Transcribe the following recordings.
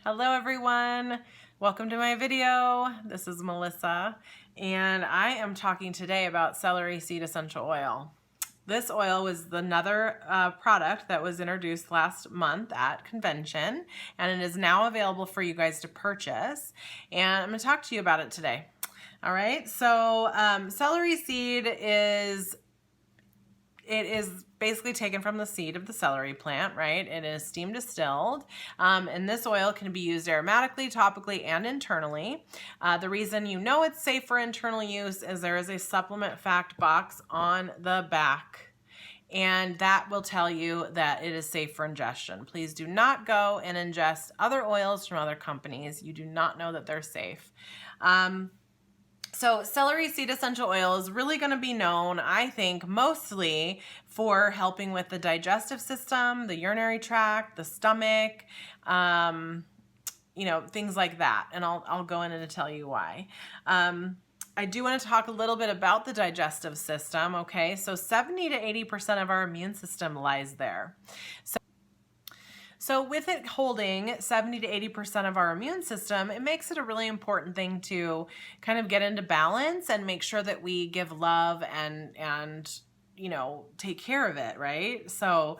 Hello everyone, welcome to my video. This is Melissa and I am talking today about Celery Seed Essential Oil. This oil was another product that was introduced last month at convention, and it is now available for you guys to purchase, and I'm going to talk to you about it today. All right, so celery seed is basically taken from the seed of the celery plant, right? It is steam distilled, and this oil can be used aromatically, topically, and internally. The reason you know it's safe for internal use is there is a supplement fact box on the back, and that will tell you that it is safe for ingestion. Please do not go and ingest other oils from other companies. You do not know that they're safe. So celery seed essential oil is really going to be known, I think, mostly for helping with the digestive system, the urinary tract, the stomach, things like that. And I'll go in and tell you why. I do want to talk a little bit about the digestive system, okay? So 70 to 80% of our immune system lies there. So with it holding 70 to 80% of our immune system, it makes it a really important thing to kind of get into balance and make sure that we give love and take care of it, right? So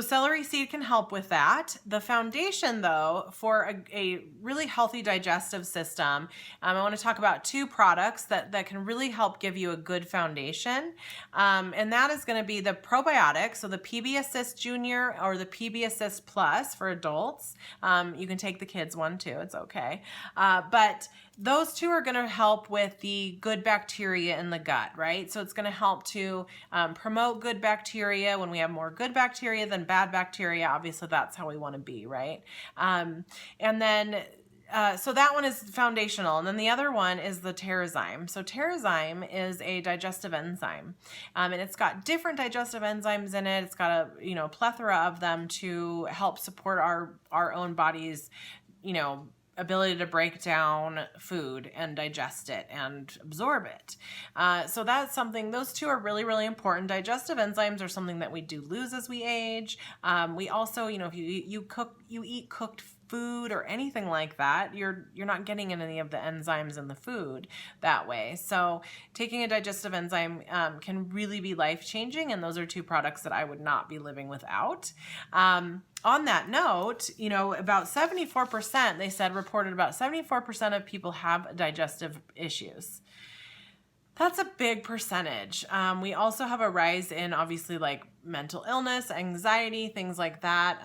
celery seed can help with that. The foundation, though, for a really healthy digestive system, I want to talk about two products that can really help give you a good foundation. And that is going to be the probiotic, so the PB Assist Junior or the PB Assist Plus for adults. You can take the kids one too, it's okay. But those two are going to help with the good bacteria in the gut, right? So it's going to help to promote good bacteria. When we have more good bacteria than bad bacteria, obviously that's how we want to be, right? So that one is foundational. And then the other one is the Terrazyme. So Terrazyme is a digestive enzyme, and it's got different digestive enzymes in it. It's got a plethora of them to help support our own body's ability to break down food and digest it and absorb it. So that's something, those two are really, really important. Digestive enzymes are something that we do lose as we age. We also, if you eat cooked food or anything like that, you're not getting any of the enzymes in the food that way. So taking a digestive enzyme can really be life-changing, and those are two products that I would not be living without. On that note, about 74%, they said, reported about 74% of people have digestive issues. That's a big percentage. We also have a rise in, obviously, like mental illness, anxiety, things like that.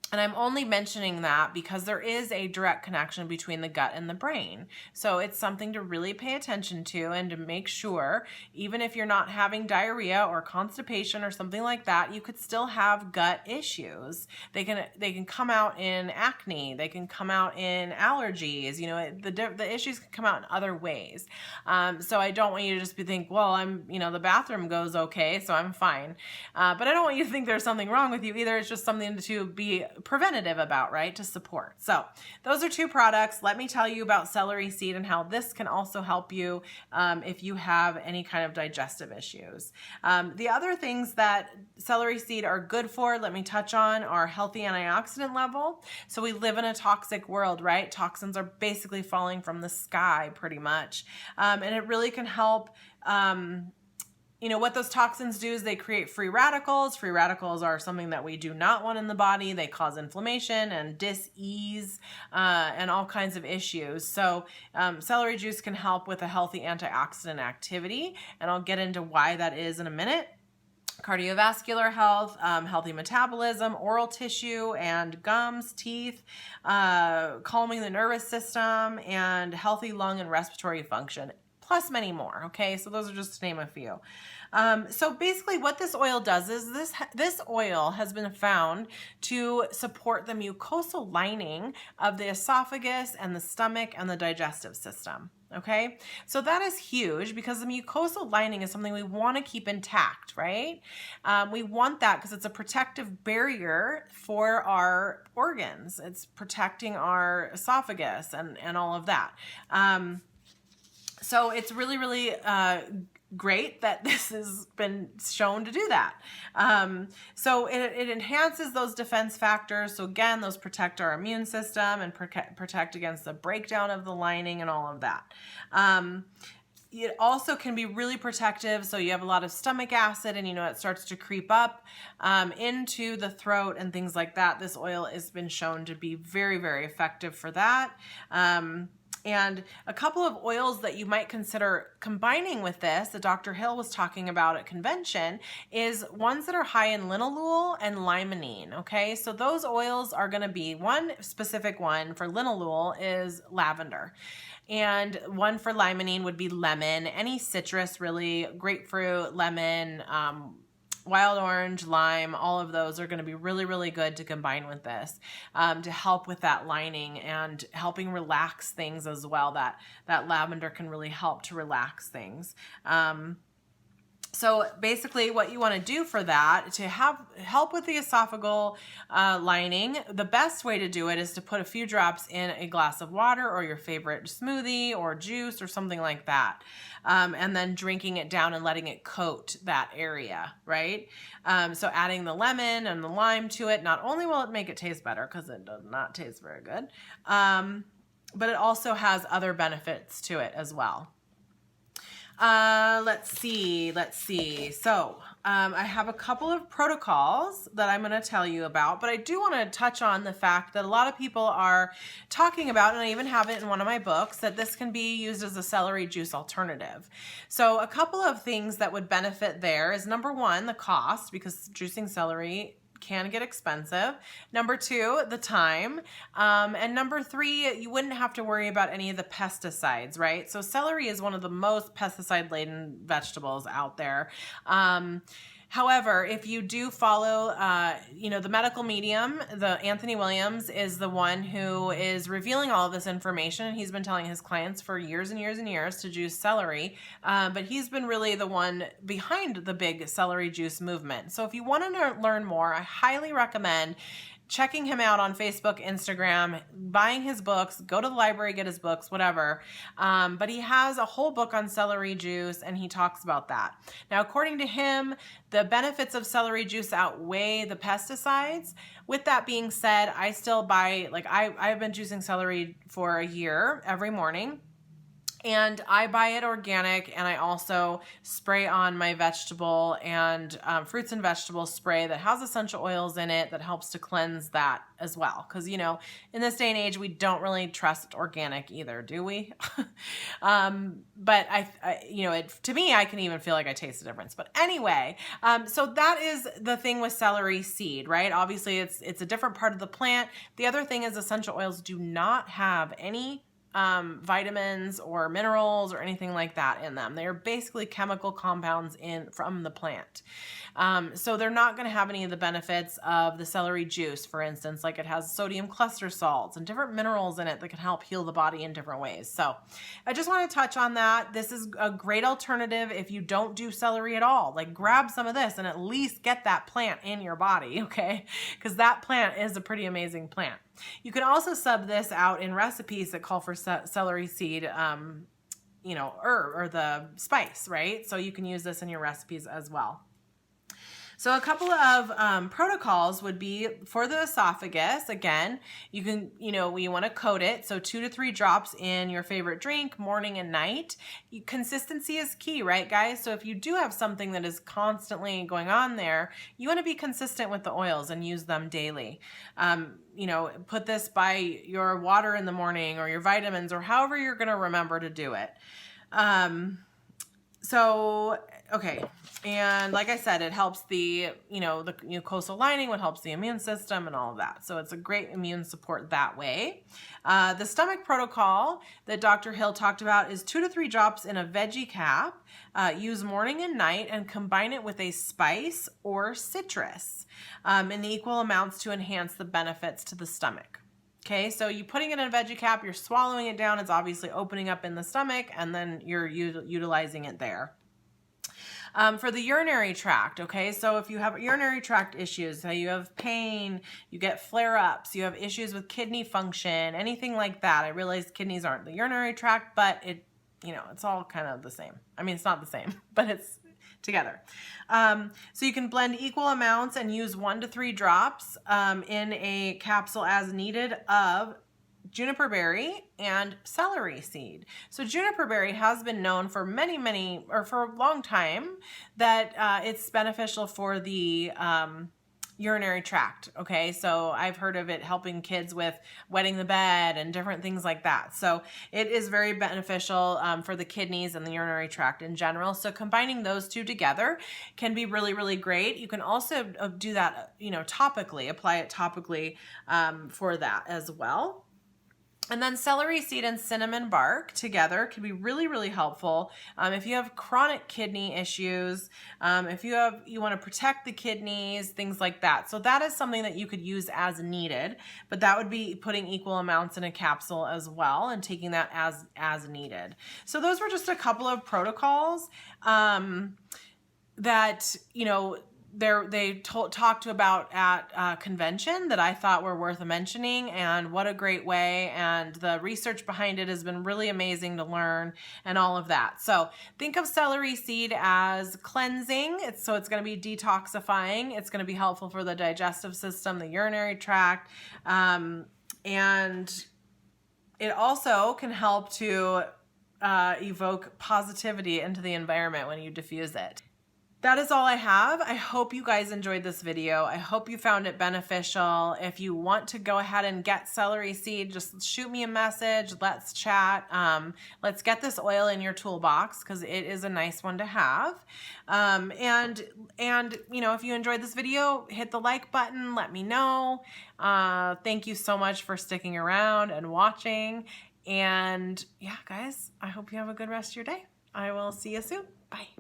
And I'm only mentioning that because there is a direct connection between the gut and the brain. So it's something to really pay attention to and to make sure, even if you're not having diarrhea or constipation or something like that, you could still have gut issues. They can come out in acne. They can come out in allergies. The issues can come out in other ways. So I don't want you to just think, well, the bathroom goes okay, so I'm fine. But I don't want you to think there's something wrong with you either. It's just something to be preventative about, right? To support. So those are two products. Let me tell you about celery seed and how this can also help you if you have any kind of digestive issues. The other things that celery seed are good for, let me touch on, are healthy antioxidant level. So we live in a toxic world, right? Toxins are basically falling from the sky pretty much. And it really can help what those toxins do is they create free radicals. Free radicals are something that we do not want in the body. They cause inflammation and dis-ease and all kinds of issues. So celery juice can help with a healthy antioxidant activity, and I'll get into why that is in a minute. Cardiovascular health, healthy metabolism, oral tissue and gums, teeth, calming the nervous system, and healthy lung and respiratory function, plus many more, okay? So those are just to name a few. So basically what this oil does is this oil has been found to support the mucosal lining of the esophagus and the stomach and the digestive system, okay? So that is huge because the mucosal lining is something we want to keep intact, right? We want that because it's a protective barrier for our organs. It's protecting our esophagus and all of that. So it's really, really great that this has been shown to do that. So it enhances those defense factors. So again, those protect our immune system and protect against the breakdown of the lining and all of that. It also can be really protective. So you have a lot of stomach acid and it starts to creep up into the throat and things like that. This oil has been shown to be very, very effective for that. And a couple of oils that you might consider combining with this, that Dr. Hill was talking about at convention, is ones that are high in linalool and limonene, okay? So those oils are gonna be, one specific one for linalool is lavender. And one for limonene would be lemon, any citrus really, grapefruit, lemon, wild orange, lime, all of those are going to be really, really good to combine with this to help with that lining and helping relax things as well. That lavender can really help to relax things. So basically what you want to do for that, to help with the esophageal lining, the best way to do it is to put a few drops in a glass of water or your favorite smoothie or juice or something like that. And then drinking it down and letting it coat that area, right? So adding the lemon and the lime to it, not only will it make it taste better, because it does not taste very good, but it also has other benefits to it as well. Let's see. So, I have a couple of protocols that I'm going to tell you about, but I do want to touch on the fact that a lot of people are talking about, and I even have it in one of my books, that this can be used as a celery juice alternative. So a couple of things that would benefit there is, number one, the cost, because juicing celery can get expensive. Number two, the time. And number three, you wouldn't have to worry about any of the pesticides, right? So celery is one of the most pesticide-laden vegetables out there. However, if you do follow, the medical medium, the Anthony Williams is the one who is revealing all of this information. He's been telling his clients for years and years and years to juice celery, but he's been really the one behind the big celery juice movement. So if you want to learn more, I highly recommend checking him out on Facebook, Instagram, buying his books, go to the library, get his books, whatever. But he has a whole book on celery juice and he talks about that. Now, according to him, the benefits of celery juice outweigh the pesticides. With that being said, I still buy, I've been juicing celery for a year every morning. And I buy it organic, and I also spray on my vegetable and fruits and vegetables spray that has essential oils in it that helps to cleanse that as well. Because, in this day and age, we don't really trust organic either, do we? But to me, I can even feel like I taste the difference. But anyway, so that is the thing with celery seed, right? Obviously, it's a different part of the plant. The other thing is essential oils do not have any vitamins or minerals or anything like that in them. They are basically chemical compounds from the plant. So they're not going to have any of the benefits of the celery juice, for instance, like it has sodium cluster salts and different minerals in it that can help heal the body in different ways. So I just want to touch on that. This is a great alternative if you don't do celery at all. Like, grab some of this and at least get that plant in your body, okay? Because that plant is a pretty amazing plant. You can also sub this out in recipes that call for celery seed, herb or the spice, right? So you can use this in your recipes as well. So a couple of protocols would be for the esophagus. Again, you can, you want to coat it. So 2 to 3 drops in your favorite drink, morning and night. Consistency is key, right, guys? So if you do have something that is constantly going on there, you want to be consistent with the oils and use them daily. Put this by your water in the morning or your vitamins or however you're going to remember to do it. Okay. And like I said, it helps the mucosal lining, what helps the immune system and all of that. So it's a great immune support that way. The stomach protocol that Dr. Hill talked about is 2 to 3 drops in a veggie cap. Use morning and night and combine it with a spice or citrus in equal amounts to enhance the benefits to the stomach. Okay, so you putting it in a veggie cap, you're swallowing it down, it's obviously opening up in the stomach, and then you're utilizing it there. For the urinary tract, okay, so if you have urinary tract issues, so you have pain, you get flare-ups, you have issues with kidney function, anything like that. I realize kidneys aren't the urinary tract, but you know, it's all kind of the same. I mean, it's not the same, but it's together. So you can blend equal amounts and use 1 to 3 drops in a capsule as needed of juniper berry and celery seed. So juniper berry has been known for for a long time that it's beneficial for the urinary tract. Okay, so I've heard of it helping kids with wetting the bed and different things like that. So it is very beneficial for the kidneys and the urinary tract in general. So combining those two together can be really, really great. You can also do that, you know, topically, apply it topically for that as well. And then celery seed and cinnamon bark together can be really, really helpful if you have chronic kidney issues, if you want to protect the kidneys, things like that. So that is something that you could use as needed, but that would be putting equal amounts in a capsule as well and taking that as needed. So those were just a couple of protocols that, you know, they talked about at convention that I thought were worth mentioning, and what a great way, and the research behind it has been really amazing to learn and all of that. So think of celery seed as cleansing. So it's going to be detoxifying. It's going to be helpful for the digestive system, the urinary tract, and it also can help to evoke positivity into the environment when you diffuse it. That is all I have. I hope you guys enjoyed this video. I hope you found it beneficial. If you want to go ahead and get celery seed, just shoot me a message. Let's chat. Let's get this oil in your toolbox because it is a nice one to have. And you know, if you enjoyed this video, hit the like button. Let me know. Thank you so much for sticking around and watching. And yeah, guys, I hope you have a good rest of your day. I will see you soon. Bye.